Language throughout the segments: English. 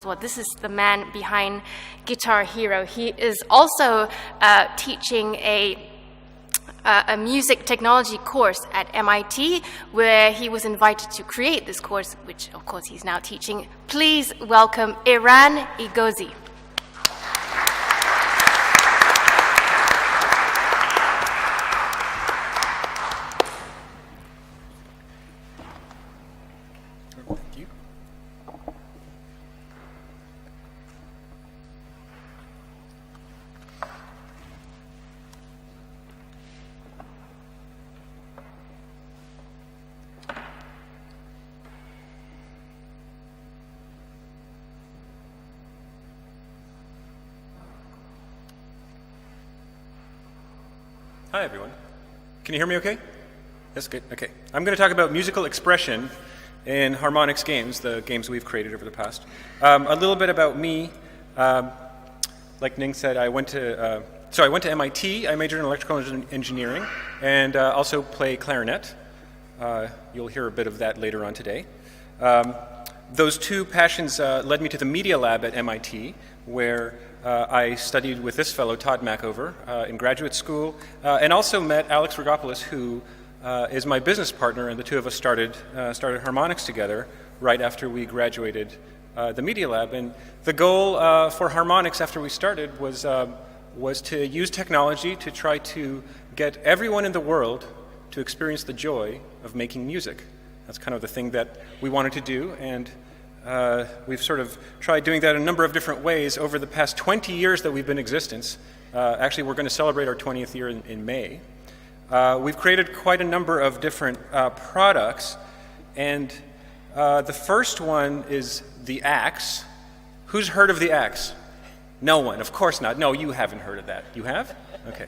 Well, this is the man behind Guitar Hero. He is also teaching a music technology course at MIT, where he was invited to create this course, which of course he's now teaching. Please welcome Eran Egozy. Thank you. Hi, everyone. Can you hear me okay? That's good. Okay. I'm going to talk about musical expression in harmonics games, the games we've created over the past. A little bit about me. Like Ning said, I went to MIT. I majored in electrical engineering and also play clarinet. You'll hear a bit of that later on today. Those two passions led me to the media lab at MIT, where I studied with this fellow, Todd Mackover, in graduate school, and also met Alex Rigopoulos, who is my business partner, and the two of us started harmonics together right after we graduated the media lab. And the goal for harmonics after we started was to use technology to try to get everyone in the world to experience the joy of making music. That's kind of the thing that we wanted to do, and we've sort of tried doing that in a number of different ways over the past 20 years that we've been in existence. Actually, we're going to celebrate our 20th year in May. We've created quite a number of different products, and the first one is the axe. Who's heard of the axe? No one, of course not. No, you haven't heard of that. You have? Okay.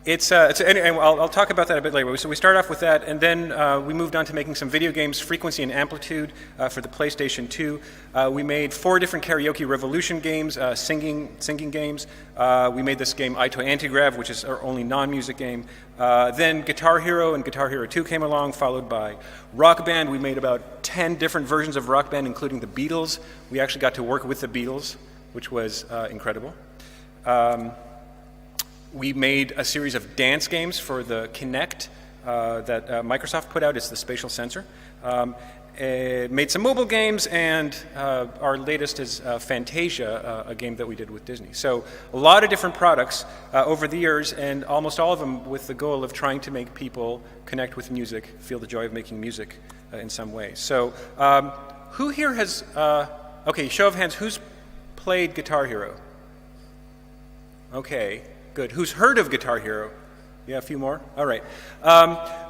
Anyway, I'll talk about that a bit later. So we started off with that, and then we moved on to making some video games, Frequency and Amplitude, for the PlayStation 2. We made 4 different Karaoke Revolution games, singing games. We made this game Ito Antigrav, which is our only non-music game. Then Guitar Hero and Guitar Hero 2 came along, followed by Rock Band. We made about 10 different versions of Rock Band, including the Beatles. We actually got to work with the Beatles, which was incredible. We made a series of dance games for the Kinect that Microsoft put out. It's the spatial sensor. Made some mobile games, and our latest is Fantasia, a game that we did with Disney. So a lot of different products over the years, and almost all of them with the goal of trying to make people connect with music, feel the joy of making music in some way. So who here has, okay, show of hands, who's played Guitar Hero? Okay. Good. Who's heard of Guitar Hero? Yeah, a few more? All right.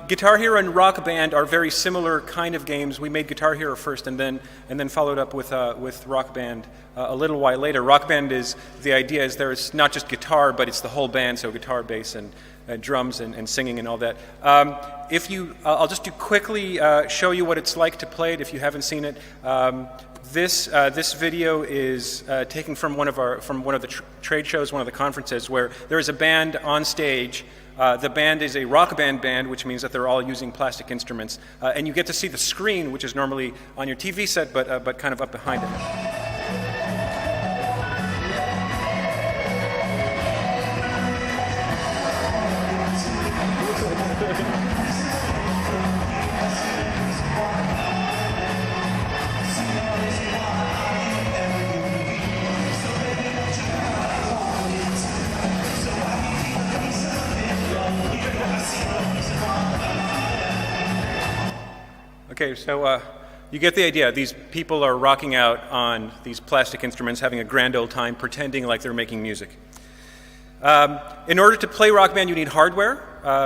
Guitar Hero and Rock Band are very similar kind of games. We made Guitar Hero first and then followed up with Rock Band a little while later. Rock Band the idea is there's not just guitar, but it's the whole band, so guitar, bass, and drums and singing and all that. I'll just quickly show you what it's like to play it if you haven't seen it. This video is taken from one of the trade shows, one of the conferences, where there is a band on stage. The band is a rock band, which means that they're all using plastic instruments, and you get to see the screen, which is normally on your TV set, but kind of up behind it. Okay, so you get the idea. These people are rocking out on these plastic instruments, having a grand old time, pretending like they're making music. In order to play Rock Band, you need hardware.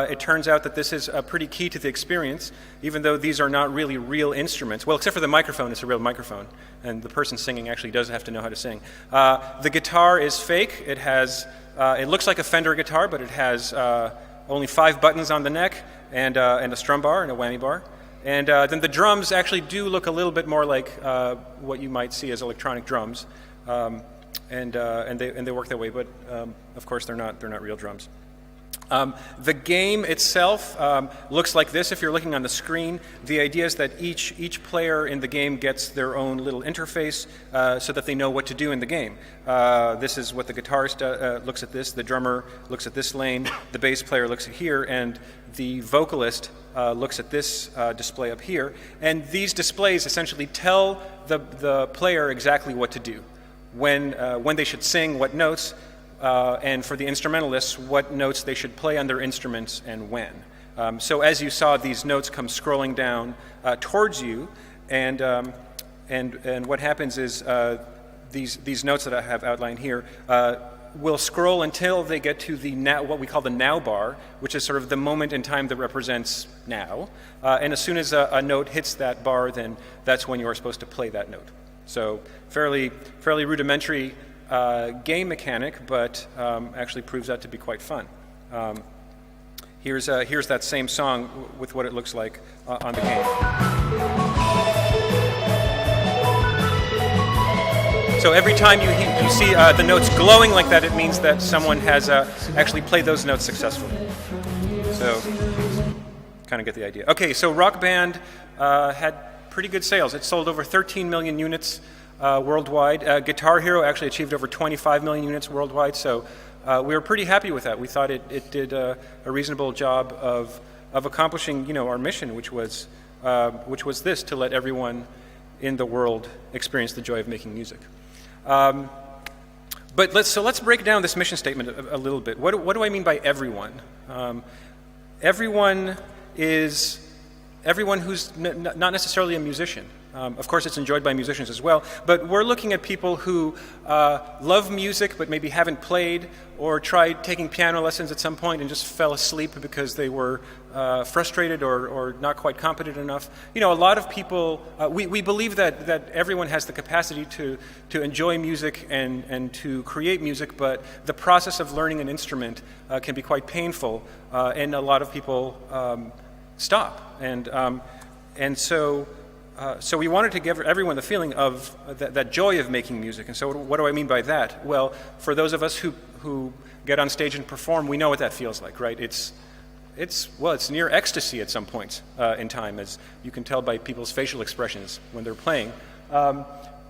It turns out that this is pretty key to the experience, even though these are not really real instruments. Well, except for the microphone, it's a real microphone, and the person singing actually does have to know how to sing. The guitar is fake. It looks like a Fender guitar, but it has only 5 buttons on the neck and a strum bar and a whammy bar. And then the drums actually do look a little bit more like what you might see as electronic drums, and they work that way. But of course, they're not real drums. The game itself looks like this if you're looking on the screen. The idea is that each player in the game gets their own little interface so that they know what to do in the game. This is what the guitarist looks at this, the drummer looks at this lane, the bass player looks at here, and the vocalist looks at this display up here. And these displays essentially tell the player exactly what to do, when they should sing, what notes, and for the instrumentalists, what notes they should play on their instruments and when. So as you saw, these notes come scrolling down towards you, and what happens is these notes that I have outlined here will scroll until they get to the now, what we call the now bar, which is sort of the moment in time that represents now. And as soon as a note hits that bar, then that's when you are supposed to play that note. So fairly rudimentary game mechanic, but actually proves out to be quite fun. Here's that same song with what it looks like on the game. So every time you see the notes glowing like that, it means that someone has actually played those notes successfully. So kind of get the idea. Okay, so Rock Band had pretty good sales. It sold over 13 million units worldwide. Guitar Hero actually achieved over 25 million units worldwide, so we were pretty happy with that. We thought it did a reasonable job of accomplishing, our mission, which was this, to let everyone in the world experience the joy of making music. But let's break down this mission statement a little bit. What do I mean by everyone? Everyone is everyone who's not necessarily a musician. Of course, it's enjoyed by musicians as well, but we're looking at people who love music but maybe haven't played or tried taking piano lessons at some point and just fell asleep because they were frustrated or not quite competent enough. A lot of people, we believe that everyone has the capacity to enjoy music and to create music, but the process of learning an instrument can be quite painful, and a lot of people stop. And so we wanted to give everyone the feeling of that joy of making music. And so what do I mean by that? Well, for those of us who get on stage and perform, we know what that feels like, right? It's near ecstasy at some points in time, as you can tell by people's facial expressions when they're playing.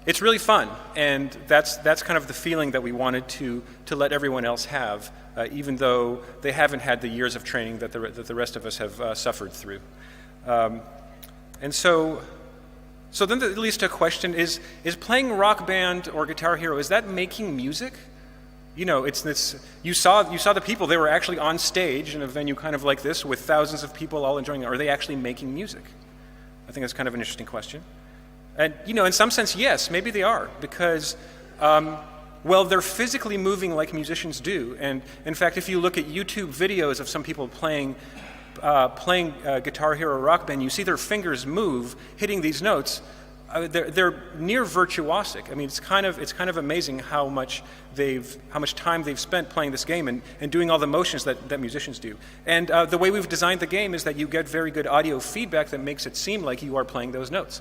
It's really fun, and that's kind of the feeling that we wanted to let everyone else have, even though they haven't had the years of training that the rest of us have suffered through. And so then that leads to a question: is playing Rock Band or Guitar Hero, is that making music? It's this. You saw the people; they were actually on stage in a venue kind of like this with thousands of people all enjoying it. Are they actually making music? I think that's kind of an interesting question. And in some sense, yes, maybe they are, because they're physically moving like musicians do. And in fact, if you look at YouTube videos of some people playing Guitar Hero or Rock Band, you see their fingers move, hitting these notes. They're near virtuosic. I mean, it's kind of amazing how much time they've spent playing this game and doing all the motions that musicians do. And the way we've designed the game is that you get very good audio feedback that makes it seem like you are playing those notes.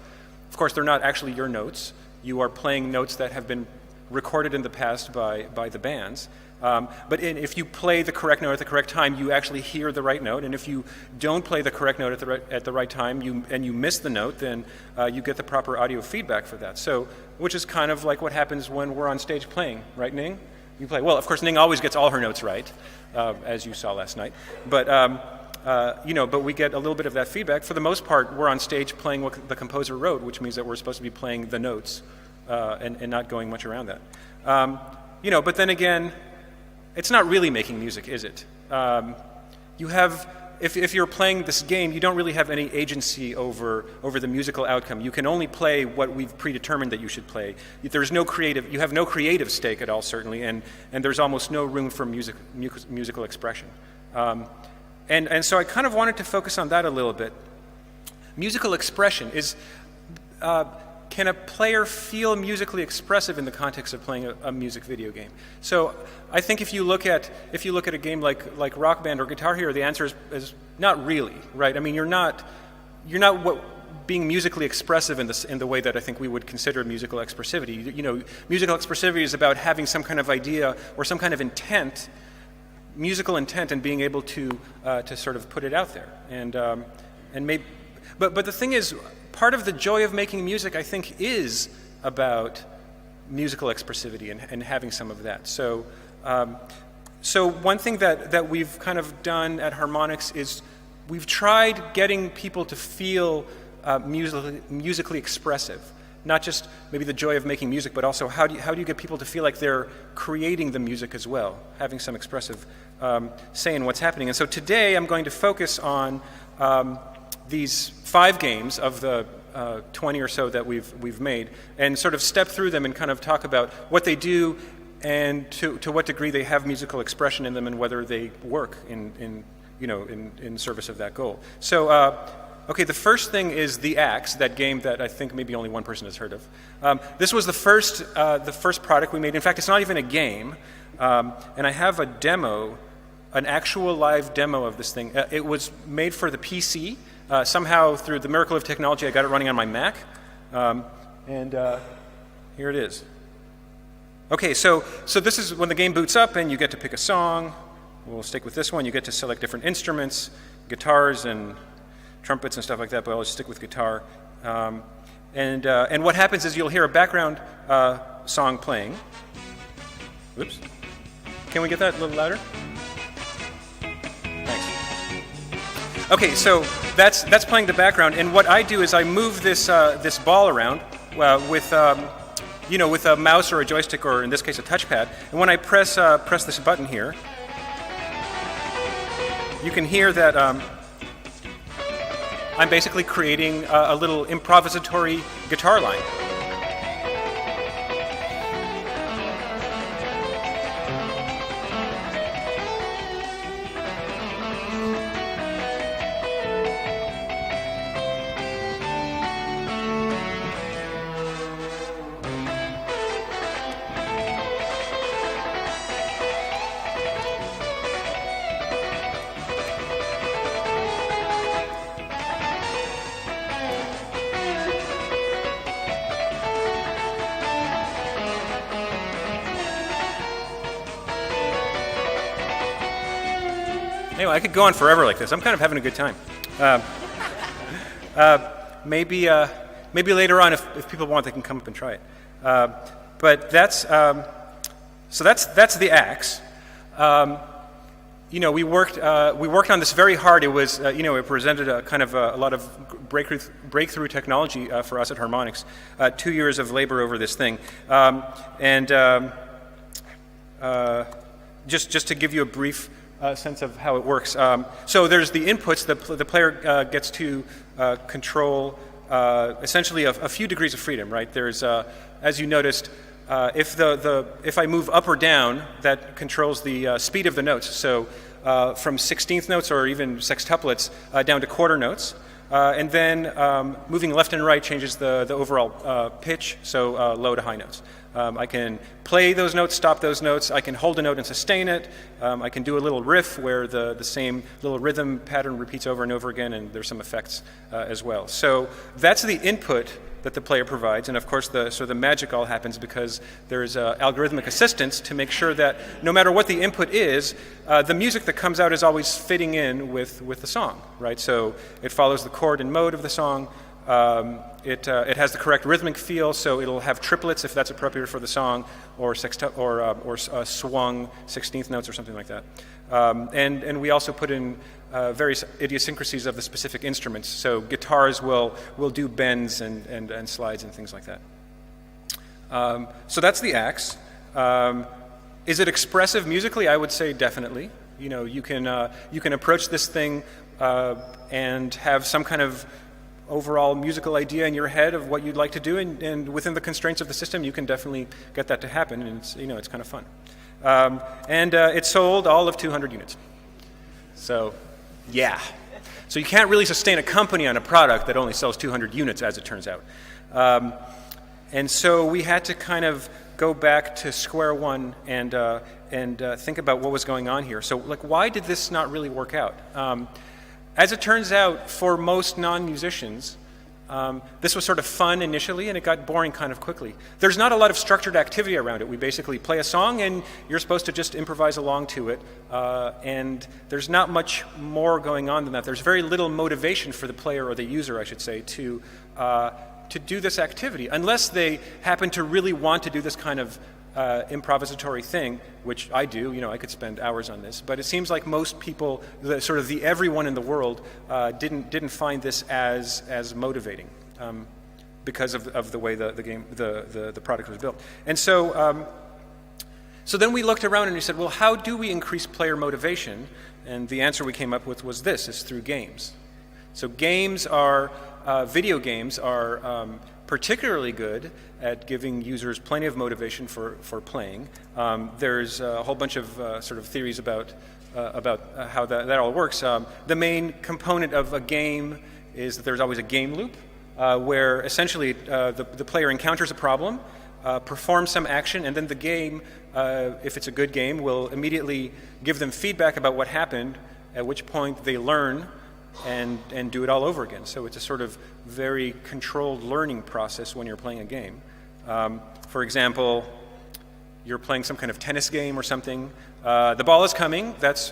Of course, they're not actually your notes. You are playing notes that have been recorded in the past by the bands. But if you play the correct note at the correct time, you actually hear the right note. And if you don't play the correct note at the right time, you miss the note, then you get the proper audio feedback for that. So, which is kind of like what happens when we're on stage playing, right, Ning? You play well. Of course, Ning always gets all her notes right, as you saw last night. But but we get a little bit of that feedback. For the most part, we're on stage playing what the composer wrote, which means that we're supposed to be playing the notes and not going much around that. But then again, it's not really making music, is it? You have, if you're playing this game, you don't really have any agency over the musical outcome. You can only play what we've predetermined that you should play. You have no creative stake at all, certainly, and there's almost no room for musical expression. And so I kind of wanted to focus on that a little bit. Musical expression is, can a player feel musically expressive in the context of playing a music video game? So I think if you look at a game like Rock Band or Guitar Hero, the answer is not really, right? I mean, you're not being musically expressive in the way that I think we would consider musical expressivity. Musical expressivity is about having some kind of idea or some kind of intent, musical intent and being able to sort of put it out there. But the thing is, part of the joy of making music, I think, is about musical expressivity and having some of that. So one thing that we've kind of done at Harmonix is we've tried getting people to feel musically expressive. Not just maybe the joy of making music, but also how do you get people to feel like they're creating the music as well, having some expressive say in what's happening. And so today I'm going to focus on these 5 games of the 20 or so that we've made, and sort of step through them and kind of talk about what they do and to what degree they have musical expression in them and whether they work in service of that goal. So. Okay, the first thing is The Axe, that game that I think maybe only one person has heard of. This was the first product we made. In fact, it's not even a game. And I have a demo, an actual live demo of this thing. It was made for the PC. Somehow, through the miracle of technology, I got it running on my Mac. Here it is. Okay, so this is when the game boots up and you get to pick a song. We'll stick with this one. You get to select different instruments, guitars and trumpets and stuff like that, but I'll just stick with guitar. And what happens is you'll hear a background song playing. Whoops. Can we get that a little louder? Thanks. Okay, so that's playing the background, and what I do is I move this ball around with a mouse or a joystick, or in this case a touchpad. And when I press this button here, you can hear that. I'm basically creating a little improvisatory guitar line. Anyway, I could go on forever like this. I'm kind of having a good time. Maybe later on, if people want, they can come up and try it. But that's the Axe. We worked on this very hard. It was it presented a kind of a lot of breakthrough technology for us at Harmonix. 2 years of labor over this thing, just to give you a brief sense of how it works. So there's the inputs. The player gets to control essentially a few degrees of freedom, right? There's, as you noticed, if I move up or down, that controls the speed of the notes. So from 16th notes or even sextuplets down to quarter notes. And then moving left and right changes the overall pitch, so low to high notes. I can play those notes, stop those notes. I can hold a note and sustain it. I can do a little riff where the same little rhythm pattern repeats over and over again, and there's some effects as well. So that's the input that the player provides, and of course the magic all happens because there's algorithmic assistance to make sure that no matter what the input is, the music that comes out is always fitting in with the song, right? So it follows the chord and mode of the song. It has the correct rhythmic feel, so it'll have triplets if that's appropriate for the song, or swung 16th notes or something like that. And we also put in various idiosyncrasies of the specific instruments. So guitars will do bends and slides and things like that. So that's the Axe. Is it expressive musically? I would say definitely. You can approach this thing and have some kind of overall musical idea in your head of what you'd like to do, and within the constraints of the system, you can definitely get that to happen, and it's kind of fun. It sold all of 200 units. So, yeah. So you can't really sustain a company on a product that only sells 200 units, as it turns out. And so we had to kind of go back to square one and think about what was going on here. So, why did this not really work out? As it turns out, for most non-musicians, This was sort of fun initially, and it got boring kind of quickly. There's not a lot of structured activity around it. We basically play a song, and you're supposed to just improvise along to it. And there's not much more going on than that. There's very little motivation for the player, or the user, I should say, to do this activity, unless they happen to really want to do this kind of improvisatory thing, which I do. I could spend hours on this, but it seems like most people, the everyone in the world, didn't find this as motivating because of the way the product was built. And so then we looked around and we said, well, how do we increase player motivation? And the answer we came up with was this: is through games. So video games are particularly good at giving users plenty of motivation for playing. There's a whole bunch of sort of theories about how that all works. The main component of a game is that there's always a game loop, where essentially the player encounters a problem, performs some action, and then the game, if it's a good game, will immediately give them feedback about what happened, at which point they learn and do it all over again. So it's a sort of very controlled learning process when you're playing a game. For example, you're playing some kind of tennis game or something. The ball is coming. That's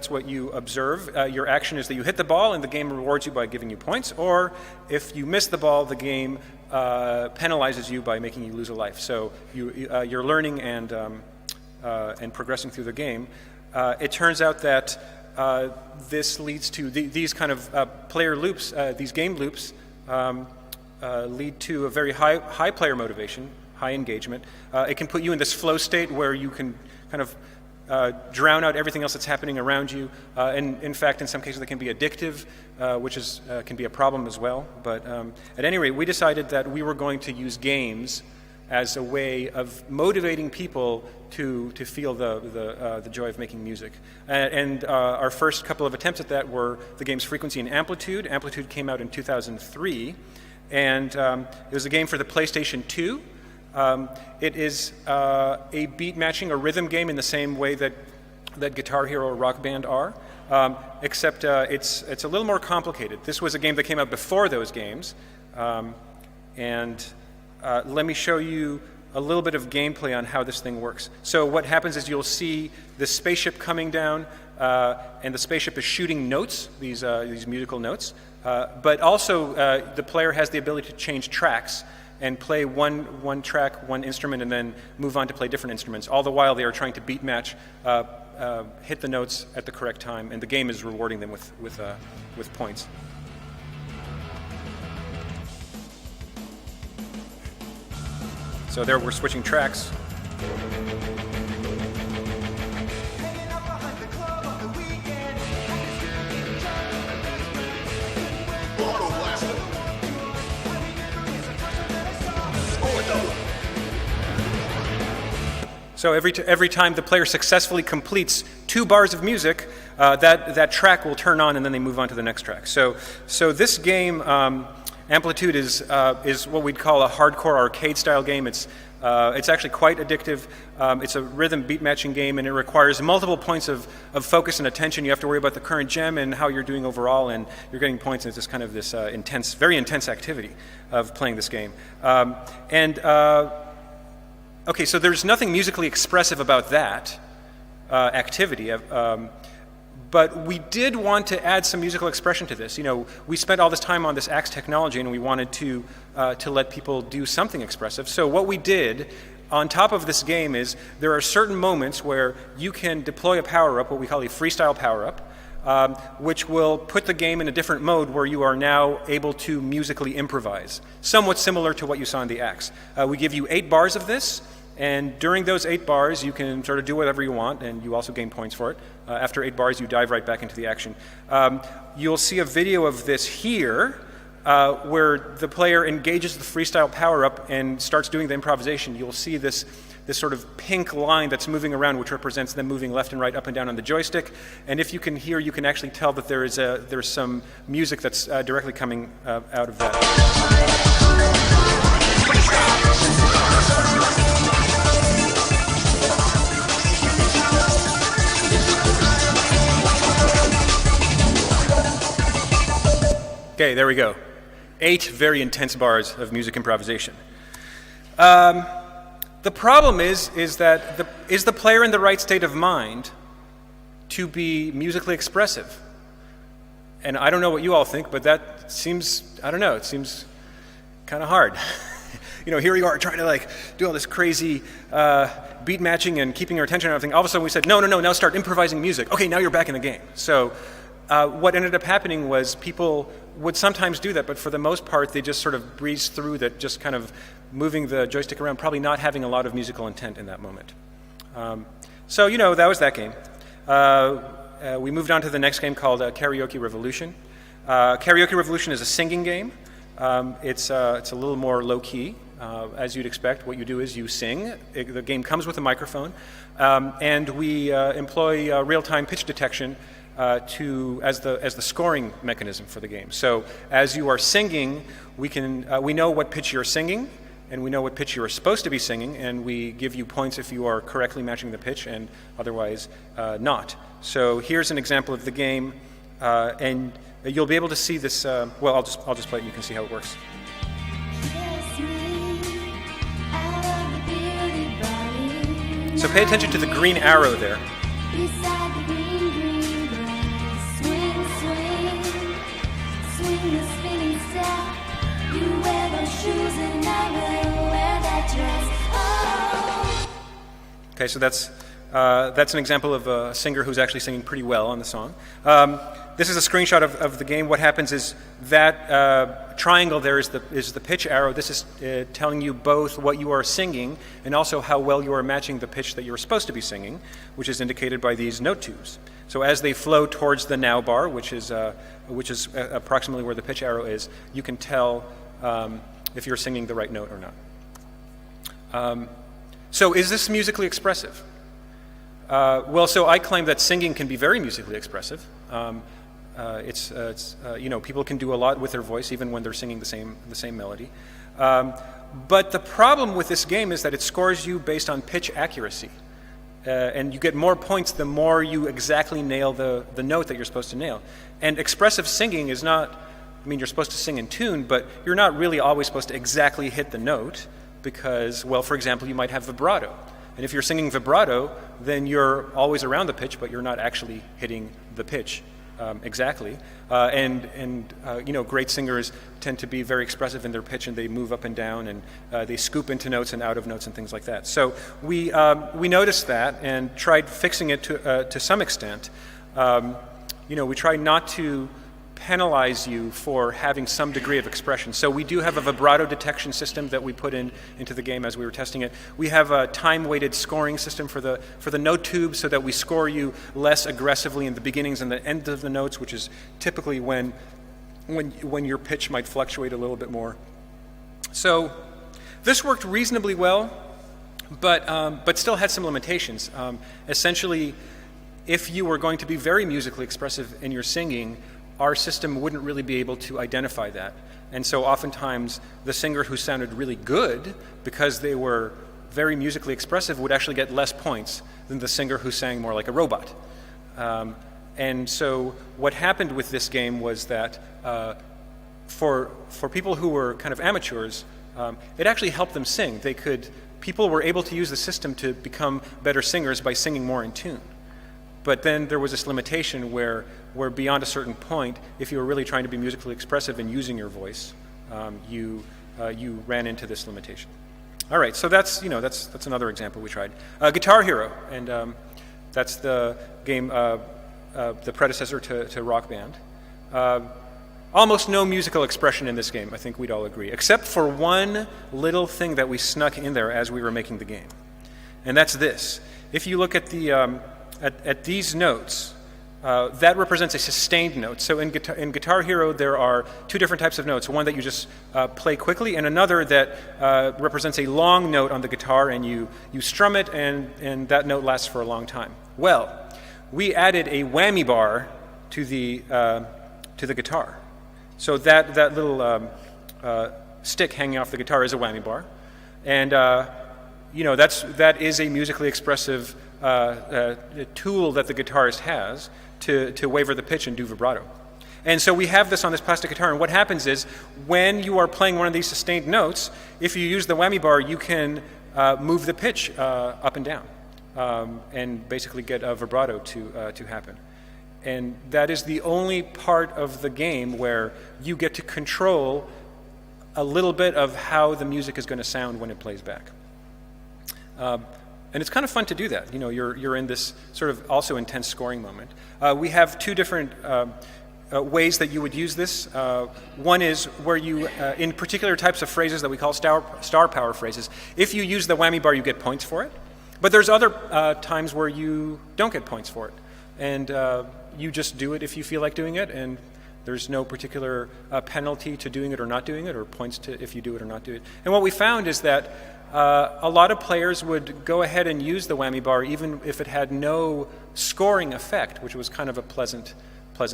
what you observe. Your action is that you hit the ball, and the game rewards you by giving you points. Or if you miss the ball, the game penalizes you by making you lose a life. So you're learning and progressing through the game. It turns out that this leads to these kind of player loops, these game loops, lead to a very high player motivation, high engagement. It can put you in this flow state where you can kind of drown out everything else that's happening around you. And in fact, in some cases, it can be addictive, which can be a problem as well. But at any rate, we decided that we were going to use games as a way of motivating people to feel the joy of making music. And our first couple of attempts at that were the games Frequency and Amplitude. Amplitude came out in 2003, and it was a game for the PlayStation 2. It is a beat matching or rhythm game in the same way that Guitar Hero or Rock Band are, except it's a little more complicated. This was a game that came out before those games, and let me show you a little bit of gameplay on how this thing works. So what happens is you'll see the spaceship coming down, and the spaceship is shooting notes, these musical notes. But also the player has the ability to change tracks and play one track, one instrument, and then move on to play different instruments. All the while they are trying to beat match, hit the notes at the correct time, and the game is rewarding them with points. So there we're switching tracks. So every time the player successfully completes 2 bars of music, that track will turn on, and then they move on to the next track. So this game, Amplitude, is what we'd call a hardcore arcade-style game. It's actually quite addictive. It's a rhythm beat matching game, and it requires multiple points of focus and attention. You have to worry about the current gem and how you're doing overall, and you're getting points. And it's just kind of this very intense activity of playing this game. Okay, so there's nothing musically expressive about that activity. But we did want to add some musical expression to this. We spent all this time on this Axe technology, and we wanted to let people do something expressive. So what we did on top of this game is there are certain moments where you can deploy a power-up, what we call a freestyle power-up, which will put the game in a different mode where you are now able to musically improvise, somewhat similar to what you saw in the Axe. We give you 8 bars of this, and during those 8 bars, you can sort of do whatever you want, and you also gain points for it. After 8 bars, you dive right back into the action. You'll see a video of this here, where the player engages the freestyle power-up and starts doing the improvisation. You'll see this sort of pink line that's moving around, which represents them moving left and right, up and down on the joystick. And if you can hear, you can actually tell that there's some music that's directly coming out of that. Okay, there we go. 8 very intense bars of music improvisation. The problem is that is the player in the right state of mind to be musically expressive? And I don't know what you all think, but that seems, I don't know, it seems kind of hard. Here you are trying to do all this crazy beat matching and keeping your attention and everything. All of a sudden we said, no, now start improvising music. Okay, now you're back in the game. So what ended up happening was people would sometimes do that, but for the most part they just sort of breezed through that, just kind of moving the joystick around, probably not having a lot of musical intent in that moment. So that was that game. We moved on to the next game called Karaoke Revolution. Karaoke Revolution is a singing game. It's a little more low-key, as you'd expect. What you do is you sing. The game comes with a microphone, and we employ real-time pitch detection as the scoring mechanism for the game. So as you are singing, we know what pitch you're singing, and we know what pitch you are supposed to be singing, and we give you points if you are correctly matching the pitch and otherwise not. So here's an example of the game, and you'll be able to see this. Well, I'll just play it and you can see how it works. So pay attention to the green arrow there. Okay, so that's an example of a singer who's actually singing pretty well on the song. This is a screenshot of the game. What happens is that triangle there is the pitch arrow. This is telling you both what you are singing and also how well you are matching the pitch that you're supposed to be singing, which is indicated by these note tubes. So as they flow towards the now bar, which is approximately where the pitch arrow is, you can tell if you're singing the right note or not. So is this musically expressive? Well, so I claim that singing can be very musically expressive. People can do a lot with their voice even when they're singing the same melody. But the problem with this game is that it scores you based on pitch accuracy. And you get more points the more you exactly nail the note that you're supposed to nail. And expressive singing is not, you're supposed to sing in tune, but you're not really always supposed to exactly hit the note because, well, for example, you might have vibrato. And if you're singing vibrato, then you're always around the pitch, but you're not actually hitting the pitch exactly. Great singers tend to be very expressive in their pitch, and they move up and down, and they scoop into notes and out of notes and things like that. So we noticed that and tried fixing it to some extent. We try not to penalize you for having some degree of expression. So we do have a vibrato detection system that we put into the game as we were testing it. We have a time-weighted scoring system for the note tube so that we score you less aggressively in the beginnings and the end of the notes, which is typically when your pitch might fluctuate a little bit more. So this worked reasonably well, but still had some limitations. Essentially, if you were going to be very musically expressive in your singing, our system wouldn't really be able to identify that. And so oftentimes the singer who sounded really good because they were very musically expressive would actually get less points than the singer who sang more like a robot. And so what happened with this game was that for people who were kind of amateurs, it actually helped them sing. People were able to use the system to become better singers by singing more in tune. But then there was this limitation where beyond a certain point, if you were really trying to be musically expressive and using your voice, you ran into this limitation. All right, so that's another example we tried. Guitar Hero, and that's the game, the predecessor to Rock Band. Almost no musical expression in this game, I think we'd all agree, except for one little thing that we snuck in there as we were making the game, and that's this. If you look at at these notes, that represents a sustained note. So in Guitar Hero, there are two different types of notes. One that you just play quickly, and another that represents a long note on the guitar, and you strum it, and that note lasts for a long time. Well, we added a whammy bar to the guitar. So that little stick hanging off the guitar is a whammy bar, and that is a musically expressive tool that the guitarist has to waver the pitch and do vibrato. And so we have this on this plastic guitar, and what happens is when you are playing one of these sustained notes, if you use the whammy bar, you can move the pitch up and down and basically get a vibrato to happen. And that is the only part of the game where you get to control a little bit of how the music is going to sound when it plays back. And it's kind of fun to do that. You know, you're in this sort of also intense scoring moment. We have two different ways that you would use this. One is where you, in particular types of phrases that we call star power phrases, if you use the whammy bar, you get points for it. But there's other times where you don't get points for it. And you just do it if you feel like doing it, and there's no particular penalty to doing it or not doing it, or points to if you do it or not do it. And what we found is that a lot of players would go ahead and use the whammy bar even if it had no scoring effect, which was kind of a pleasant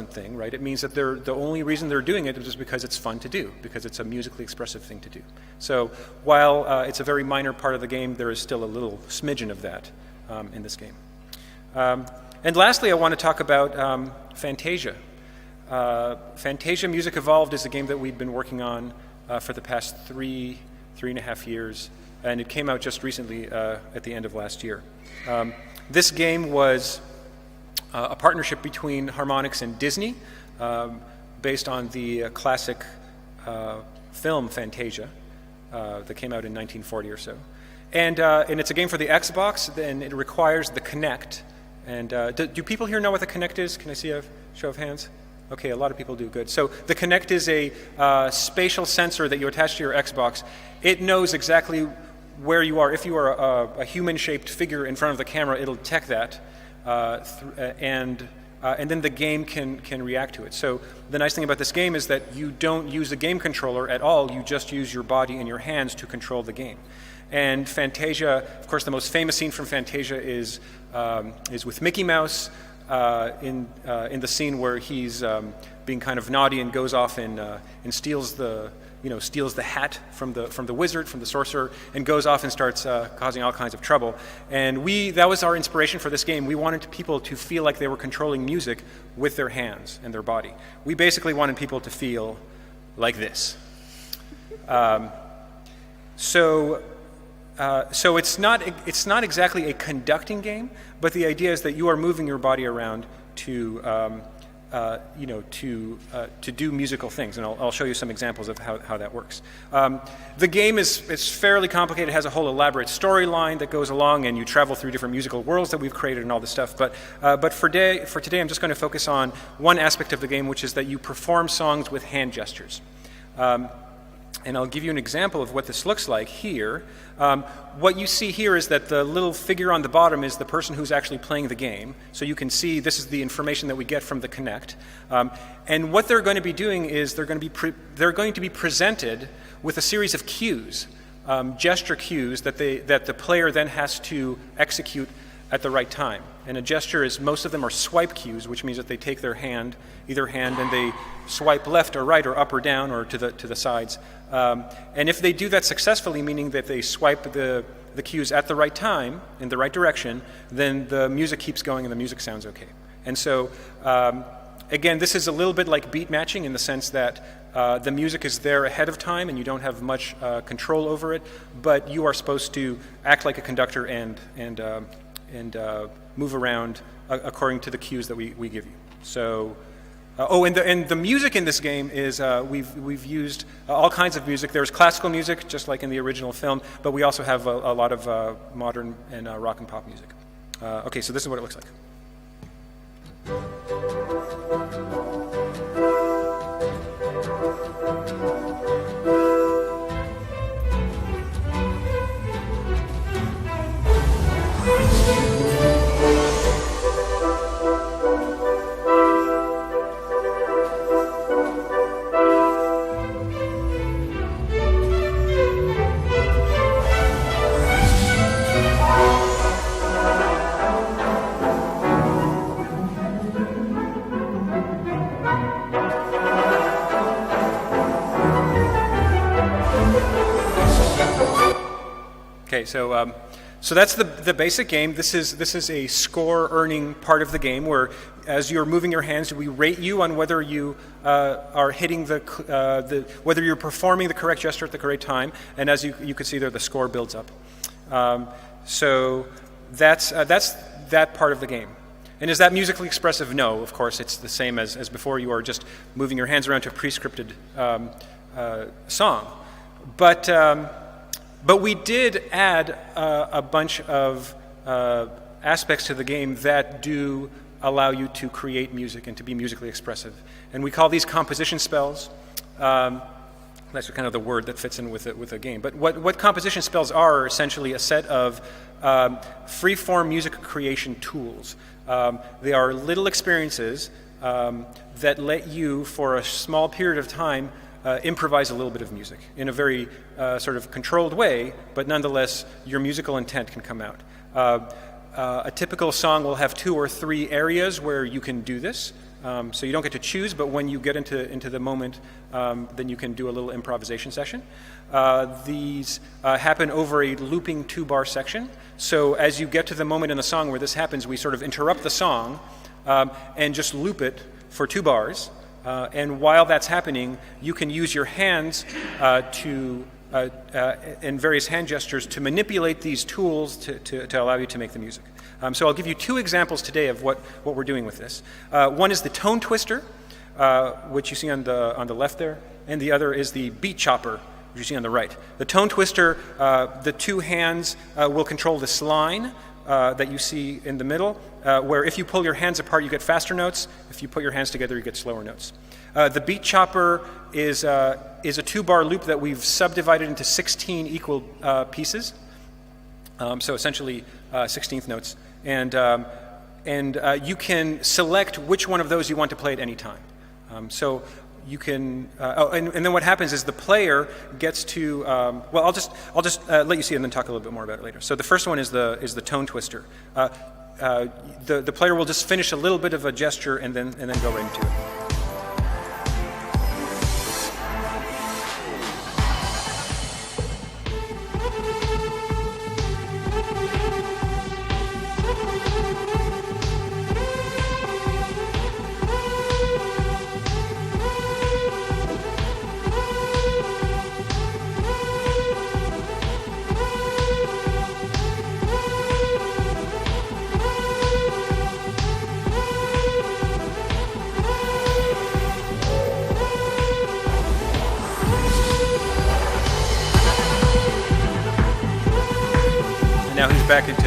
thing, right? It means that the only reason they're doing it is just because it's fun to do, because it's a musically expressive thing to do. So while it's a very minor part of the game, there is still a little smidgen of that in this game. And lastly, I want to talk about Fantasia. Fantasia Music Evolved is a game that we've been working on for the past three and a half years, and it came out just recently at the end of last year. This game was a partnership between Harmonix and Disney, based on the classic film Fantasia that came out in 1940 or so. And it's a game for the Xbox, and it requires the Kinect. And do people here know what the Kinect is? Can I see a show of hands? Okay, a lot of people do. Good. So the Kinect is a spatial sensor that you attach to your Xbox. It knows exactly where you are. If you are a human-shaped figure in front of the camera, it'll detect that, and then the game can react to it. So the nice thing about this game is that you don't use a game controller at all. You just use your body and your hands to control the game. And Fantasia, of course, the most famous scene from Fantasia is with Mickey Mouse in the scene where he's being kind of naughty and goes off and steals the hat from the wizard, from the sorcerer, and goes off and starts causing all kinds of trouble. And that was our inspiration for this game. We wanted people to feel like they were controlling music with their hands and their body. We basically wanted people to feel like this. So it's not exactly a conducting game, but the idea is that you are moving your body around to do musical things, and I'll show you some examples of how that works. The game is fairly complicated. It has a whole elaborate storyline that goes along, and you travel through different musical worlds that we've created and all this stuff. But for today, I'm just going to focus on one aspect of the game, which is that you perform songs with hand gestures. And I'll give you an example of what this looks like here. What you see here is that the little figure on the bottom is the person who's actually playing the game. So you can see this is the information that we get from the Kinect. And what they're going to be doing is they're going to be presented with a series of cues, gesture cues that the player then has to execute at the right time. And a gesture is, most of them are swipe cues, which means that they take their hand, either hand, and they swipe left or right or up or down or to the sides. And if they do that successfully, meaning that they swipe the cues at the right time, in the right direction, then the music keeps going and the music sounds okay. And so, again, this is a little bit like beat matching in the sense that the music is there ahead of time and you don't have much control over it, but you are supposed to act like a conductor and move around according to the cues that we give you. So, and the music in this game is we've used all kinds of music. There's classical music, just like in the original film, but we also have a lot of modern and rock and pop music. Okay, so this is what it looks like. Okay, So that's the basic game. This is a score earning part of the game where, as you're moving your hands, we rate you on whether you are hitting whether you're performing the correct gesture at the correct time. And as you can see there, the score builds up. So that's that part of the game. And is that musically expressive? No, of course. It's the same as before. You are just moving your hands around to a pre-scripted song. But we did add a bunch of aspects to the game that do allow you to create music and to be musically expressive. And we call these composition spells. That's kind of the word that fits in with a game. But what composition spells are essentially a set of free-form music creation tools. They are little experiences that let you, for a small period of time, improvise a little bit of music in a very sort of controlled way, but nonetheless, your musical intent can come out. A typical song will have 2 or 3 areas where you can do this. So you don't get to choose, but when you get into the moment, then you can do a little improvisation session. These happen over a looping 2-bar section. So as you get to the moment in the song where this happens, we sort of interrupt the song and just loop it for 2 bars. And while that's happening, you can use your hands and various hand gestures to manipulate these tools to allow you to make the music. So I'll give you 2 examples today of what we're doing with this. One is the tone twister, which you see on the left there, and the other is the beat chopper, which you see on the right. The tone twister, the 2 hands will control this line that you see in the middle, where if you pull your hands apart, you get faster notes. If you put your hands together, you get slower notes. The beat chopper is a 2-bar loop that we've subdivided into 16 equal pieces. So essentially 16th notes. And you can select which one of those you want to play at any time. So you can, and then what happens is the player gets to, well, I'll just let you see and then talk a little bit more about it later. So the first one is the tone twister. The player will just finish a little bit of a gesture and then go right into it. Now he's back into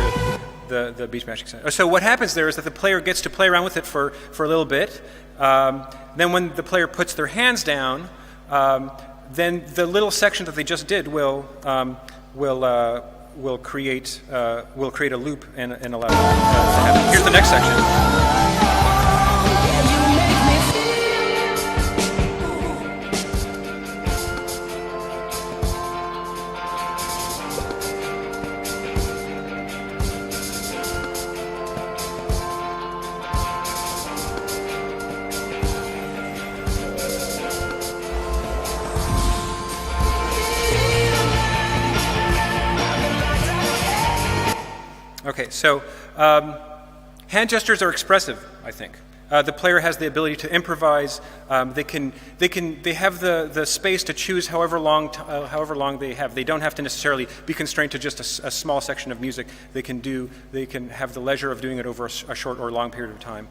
the beach magic center. So what happens there is that the player gets to play around with it for a little bit. Then when the player puts their hands down, then the little section that they just did will create a loop and allow it to happen. Here's the next section. Okay, so hand gestures are expressive, I think. The player has the ability to improvise. They have the space to choose however long they have. They don't have to necessarily be constrained to just a small section of music. They can have the leisure of doing it over a short or long period of time.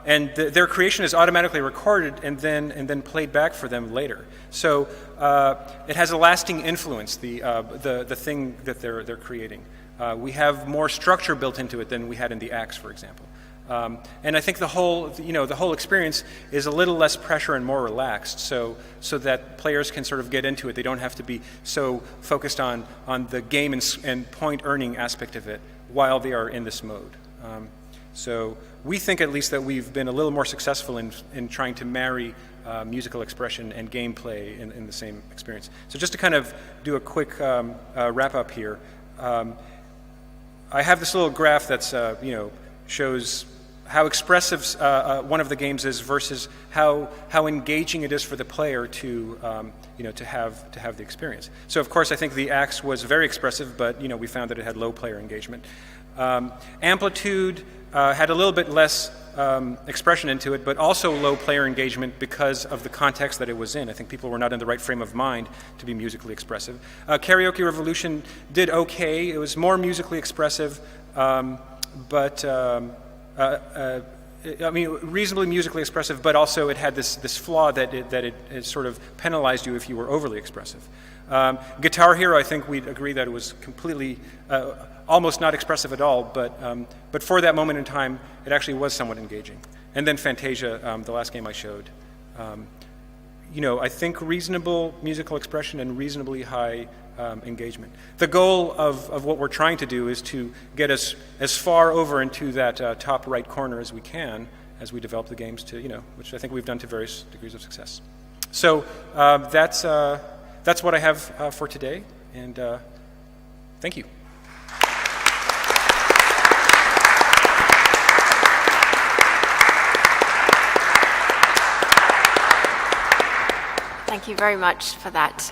And their creation is automatically recorded and then played back for them later. So it has a lasting influence. The thing that they're creating. We have more structure built into it than we had in the acts, for example. And I think the whole experience is a little less pressure and more relaxed, so that players can sort of get into it. They don't have to be so focused on the game and point earning aspect of it while they are in this mode. So we think at least that we've been a little more successful in trying to marry musical expression and gameplay in the same experience. So just to kind of do a quick wrap up here. I have this little graph that's shows how expressive one of the games is versus how engaging it is for the player to to have the experience. So of course I think the Axe was very expressive, but we found that it had low player engagement. Amplitude had a little bit less expression into it, but also low player engagement because of the context that it was in. I think people were not in the right frame of mind to be musically expressive. Karaoke Revolution did okay. It was more musically expressive, but reasonably musically expressive, but also it had this flaw that it sort of penalized you if you were overly expressive. Guitar Hero, I think we'd agree that it was completely, almost not expressive at all, but for that moment in time, it actually was somewhat engaging. And then Fantasia, the last game I showed, I think reasonable musical expression and reasonably high engagement. The goal of what we're trying to do is to get us as far over into that top right corner as we can as we develop the games to, which I think we've done to various degrees of success. So that's what I have for today, and thank you. Thank you very much for that.